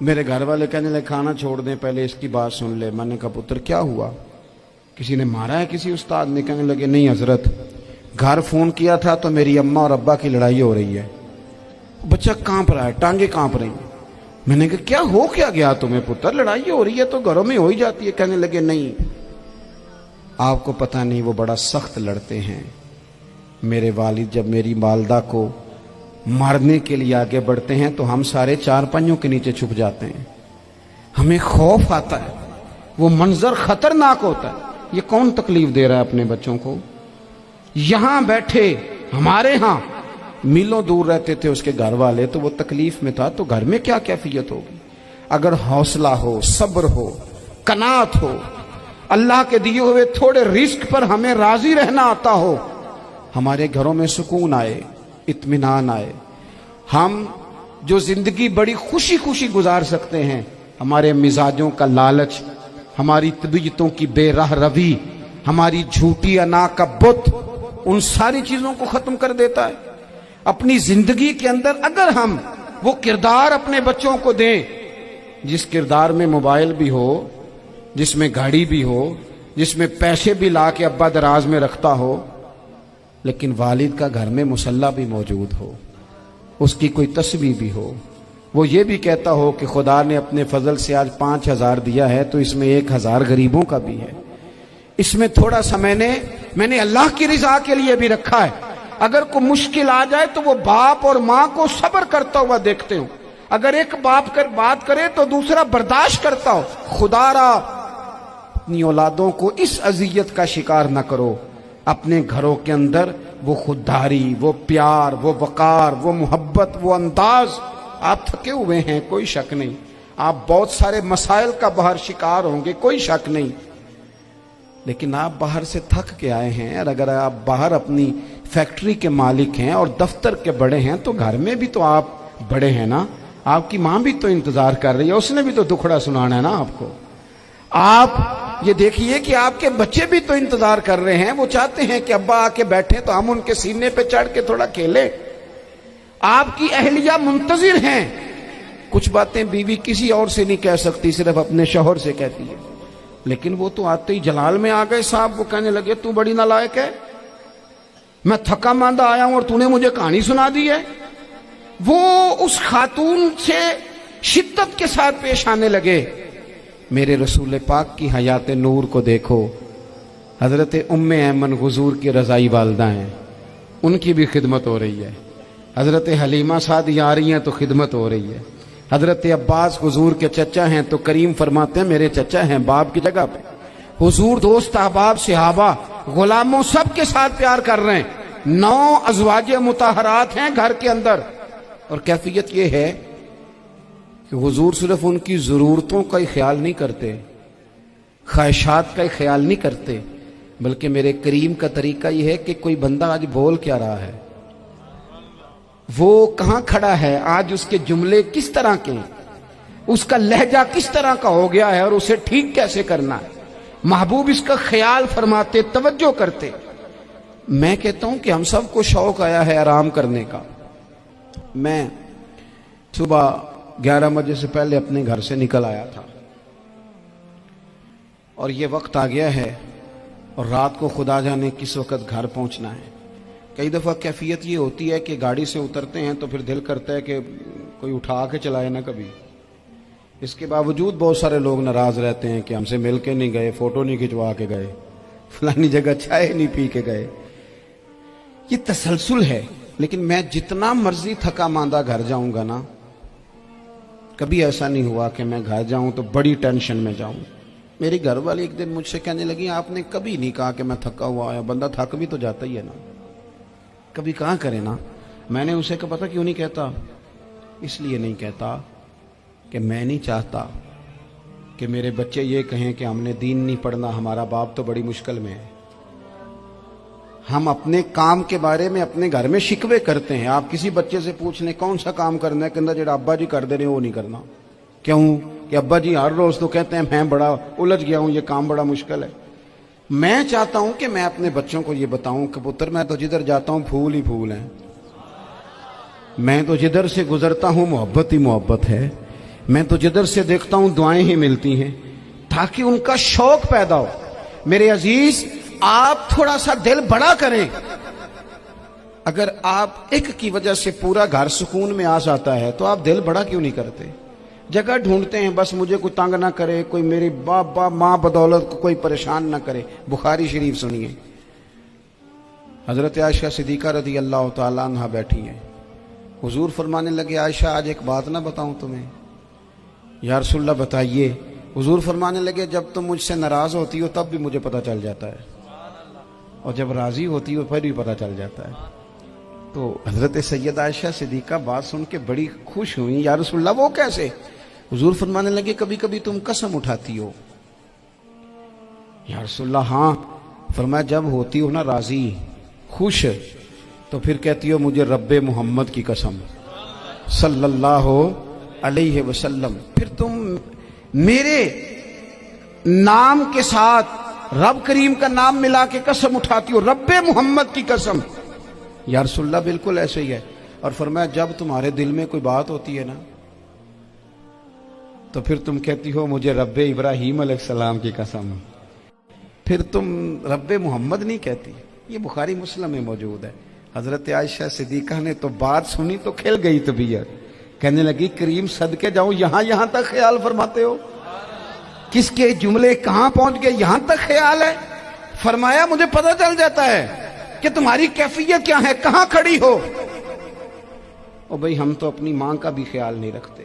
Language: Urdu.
میرے گھر والے کہنے لگے کھانا چھوڑ دیں پہلے اس کی بات سن لے. میں نے کہا پتر کیا ہوا, کسی نے مارا ہے کسی استاد نے؟ کہنے لگے نہیں حضرت, گھر فون کیا تھا تو میری اماں اور ابا کی لڑائی ہو رہی ہے. بچہ کانپ رہا ہے, ٹانگیں کانپ رہی ہیں. میں نے کہا کیا ہو کیا گیا تمہیں پتر, لڑائی ہو رہی ہے تو گھروں میں ہو ہی جاتی ہے. کہنے لگے نہیں, آپ کو پتہ نہیں وہ بڑا سخت لڑتے ہیں. میرے والد جب میری والدہ کو مارنے کے لیے آگے بڑھتے ہیں تو ہم سارے چار پنجوں کے نیچے چھپ جاتے ہیں. ہمیں خوف آتا ہے, وہ منظر خطرناک ہوتا ہے. یہ کون تکلیف دے رہا ہے اپنے بچوں کو؟ یہاں بیٹھے ہمارے ہاں میلوں دور رہتے تھے اس کے گھر والے, تو وہ تکلیف میں تھا, تو گھر میں کیا کیفیت ہوگی؟ اگر حوصلہ ہو, صبر ہو, قناعت ہو, اللہ کے دیے ہوئے تھوڑے رزق پر ہمیں راضی رہنا آتا ہو, ہمارے گھروں میں سکون آئے, اطمینان آئے. ہم جو زندگی بڑی خوشی خوشی گزار سکتے ہیں, ہمارے مزاجوں کا لالچ, ہماری طبیعتوں کی بے راہ روی, ہماری جھوٹی انا کا بت, ان ساری چیزوں کو ختم کر دیتا ہے. اپنی زندگی کے اندر اگر ہم وہ کردار اپنے بچوں کو دیں جس کردار میں موبائل بھی ہو, جس میں گاڑی بھی ہو, جس میں پیسے بھی لا کے ابا دراز میں رکھتا ہو, لیکن والد کا گھر میں مصلی بھی موجود ہو, اس کی کوئی تسبیح بھی ہو, وہ یہ بھی کہتا ہو کہ خدا نے اپنے فضل سے آج 5,000 دیا ہے تو اس میں 1,000 غریبوں کا بھی ہے, اس میں تھوڑا سا میں نے اللہ کی رضا کے لیے بھی رکھا ہے. اگر کوئی مشکل آ جائے تو وہ باپ اور ماں کو صبر کرتا ہوا دیکھتے ہوں. اگر ایک باپ کر بات کرے تو دوسرا برداشت کرتا ہو. خدا را اپنی اولادوں کو اس اذیت کا شکار نہ کرو. اپنے گھروں کے اندر وہ خودداری, وہ پیار, وہ وقار, وہ محبت, وہ انداز. آپ تھکے ہوئے ہیں کوئی شک نہیں, آپ بہت سارے مسائل کا باہر شکار ہوں گے کوئی شک نہیں, لیکن آپ باہر سے تھک کے آئے ہیں. اور اگر آپ باہر اپنی فیکٹری کے مالک ہیں اور دفتر کے بڑے ہیں تو گھر میں بھی تو آپ بڑے ہیں نا. آپ کی ماں بھی تو انتظار کر رہی ہے, اس نے بھی تو دکھڑا سنانا ہے نا آپ کو. آپ یہ دیکھیے کہ آپ کے بچے بھی تو انتظار کر رہے ہیں, وہ چاہتے ہیں کہ ابا آ کے بیٹھے تو ہم ان کے سینے پہ چڑھ کے تھوڑا کھیلیں. آپ کی اہلیہ منتظر ہیں. کچھ باتیں بیوی کسی اور سے نہیں کہہ سکتی, صرف اپنے شوہر سے کہتی ہے, لیکن وہ تو آتے ہی جلال میں آ گئے صاحب. وہ کہنے لگے تو بڑی نالائق ہے, میں تھکا ماندہ آیا ہوں اور تو نے مجھے کہانی سنا دی ہے. وہ اس خاتون سے شدت کے ساتھ پیش آنے لگے. میرے رسول پاک کی حیات نور کو دیکھو, حضرت ام ایمن حضور کی رضائی والدہ ہیں, ان کی بھی خدمت ہو رہی ہے. حضرت حلیمہ سعدی آ رہی ہیں تو خدمت ہو رہی ہے. حضرت عباس حضور کے چچا ہیں تو کریم فرماتے ہیں میرے چچا ہیں باپ کی جگہ پہ. حضور دوست احباب صحابہ غلاموں سب کے ساتھ پیار کر رہے ہیں. 9 ازواج مطہرات ہیں گھر کے اندر, اور کیفیت یہ ہے کہ حضور صرف ان کی ضرورتوں کا ہی خیال نہیں کرتے, خواہشات کا ہی خیال نہیں کرتے, بلکہ میرے کریم کا طریقہ یہ ہے کہ کوئی بندہ آج بول کیا رہا ہے, وہ کہاں کھڑا ہے آج, اس کے جملے کس طرح کے ہیں, اس کا لہجہ کس طرح کا ہو گیا ہے اور اسے ٹھیک کیسے کرنا ہے. محبوب اس کا خیال فرماتے, توجہ کرتے. میں کہتا ہوں کہ ہم سب کو شوق آیا ہے آرام کرنے کا. میں صبح 11 بجے سے پہلے اپنے گھر سے نکل آیا تھا, اور یہ وقت آ گیا ہے اور رات کو خدا جانے کس وقت گھر پہنچنا ہے. کئی دفعہ کیفیت یہ ہوتی ہے کہ گاڑی سے اترتے ہیں تو پھر دل کرتا ہے کہ کوئی اٹھا کے چلائے نہ کبھی. اس کے باوجود بہت سارے لوگ ناراض رہتے ہیں کہ ہم سے مل کے نہیں گئے, فوٹو نہیں کھنچوا کے گئے, فلانی جگہ چائے نہیں پی کے گئے. یہ تسلسل ہے. لیکن میں جتنا مرضی تھکا ماندہ گھر جاؤں گا نا, کبھی ایسا نہیں ہوا کہ میں گھر جاؤں تو بڑی ٹینشن میں جاؤں. میری گھر والی ایک دن مجھ سے کہنے لگی آپ نے کبھی نہیں کہا کہ میں تھکا ہوا آیا. بندہ تھک بھی تو جاتا ہی ہے نا, کبھی کہاں کرے نا. میں نے اسے کہا پتہ کیوں نہیں کہتا, اس لیے نہیں کہتا کہ میں نہیں چاہتا کہ میرے بچے یہ کہیں کہ ہم نے دین نہیں پڑھنا, ہمارا باپ تو بڑی مشکل میں ہے. ہم اپنے کام کے بارے میں اپنے گھر میں شکوے کرتے ہیں. آپ کسی بچے سے پوچھ لیں کون سا کام کرنا ہے, کہنا جڑا ابا جی کر دے رہے وہ نہیں کرنا. کیوں کہ ابا جی ہر روز تو کہتے ہیں میں بڑا الجھ گیا ہوں, یہ کام بڑا مشکل ہے. میں چاہتا ہوں کہ میں اپنے بچوں کو یہ بتاؤں کہ پتر میں تو جدھر جاتا ہوں پھول ہی پھول ہیں, میں تو جدھر سے گزرتا ہوں محبت ہی محبت ہے. میں تو جدھر سے دیکھتا ہوں دعائیں ہی ملتی ہیں، تاکہ ان کا شوق پیدا ہو۔ میرے عزیز، آپ تھوڑا سا دل بڑا کریں۔ اگر آپ ایک کی وجہ سے پورا گھر سکون میں آ جاتا ہے تو آپ دل بڑا کیوں نہیں کرتے؟ جگہ ڈھونڈتے ہیں بس مجھے کوئی تنگ نہ کرے، کوئی میری باپ ماں بدولت کو کوئی پریشان نہ کرے۔ بخاری شریف سنیے، حضرت عائشہ صدیقہ رضی اللہ تعالیٰ عنہ بیٹھی ہیں، حضور فرمانے لگے عائشہ آج ایک بات نہ بتاؤں تمہیں؟ یا رسول اللہ بتائیے۔ حضور فرمانے لگے جب تم مجھ سے ناراض ہوتی ہو تب بھی مجھے پتہ چل جاتا ہے، اور جب راضی ہوتی ہو پھر بھی پتہ چل جاتا ہے۔ تو حضرت سیدہ عائشہ صدیقہ بات سن کے بڑی خوش ہوئی، یا رسول اللہ وہ کیسے؟ حضور فرمانے لگے کبھی کبھی تم قسم اٹھاتی ہو۔ یا رسول اللہ ہاں۔ فرمایا جب ہوتی ہو نا راضی، خوش، تو پھر کہتی ہو مجھے رب محمد کی قسم صلی اللہ علیہ وسلم، پھر تم میرے نام کے ساتھ رب کریم کا نام ملا کے قسم اٹھاتی ہو، رب محمد کی قسم۔ یا رسول اللہ بالکل ایسے ہی ہے۔ اور فرمایا جب تمہارے دل میں کوئی بات ہوتی ہے نا تو پھر تم کہتی ہو مجھے رب ابراہیم علیہ السلام کی قسم، پھر تم رب محمد نہیں کہتی۔ یہ بخاری مسلم میں موجود ہے۔ حضرت عائشہ صدیقہ نے تو بات سنی تو کھل گئی طبیعت، کہنے لگی کریم صدقے جاؤں، یہاں تک خیال فرماتے ہو؟ کس کے جملے کہاں پہنچ گئے، یہاں تک خیال ہے؟ فرمایا مجھے پتہ چل جاتا ہے کہ تمہاری کیفیت کیا ہے، کہاں کھڑی ہو۔ اور بھئی ہم تو اپنی ماں کا بھی خیال نہیں رکھتے۔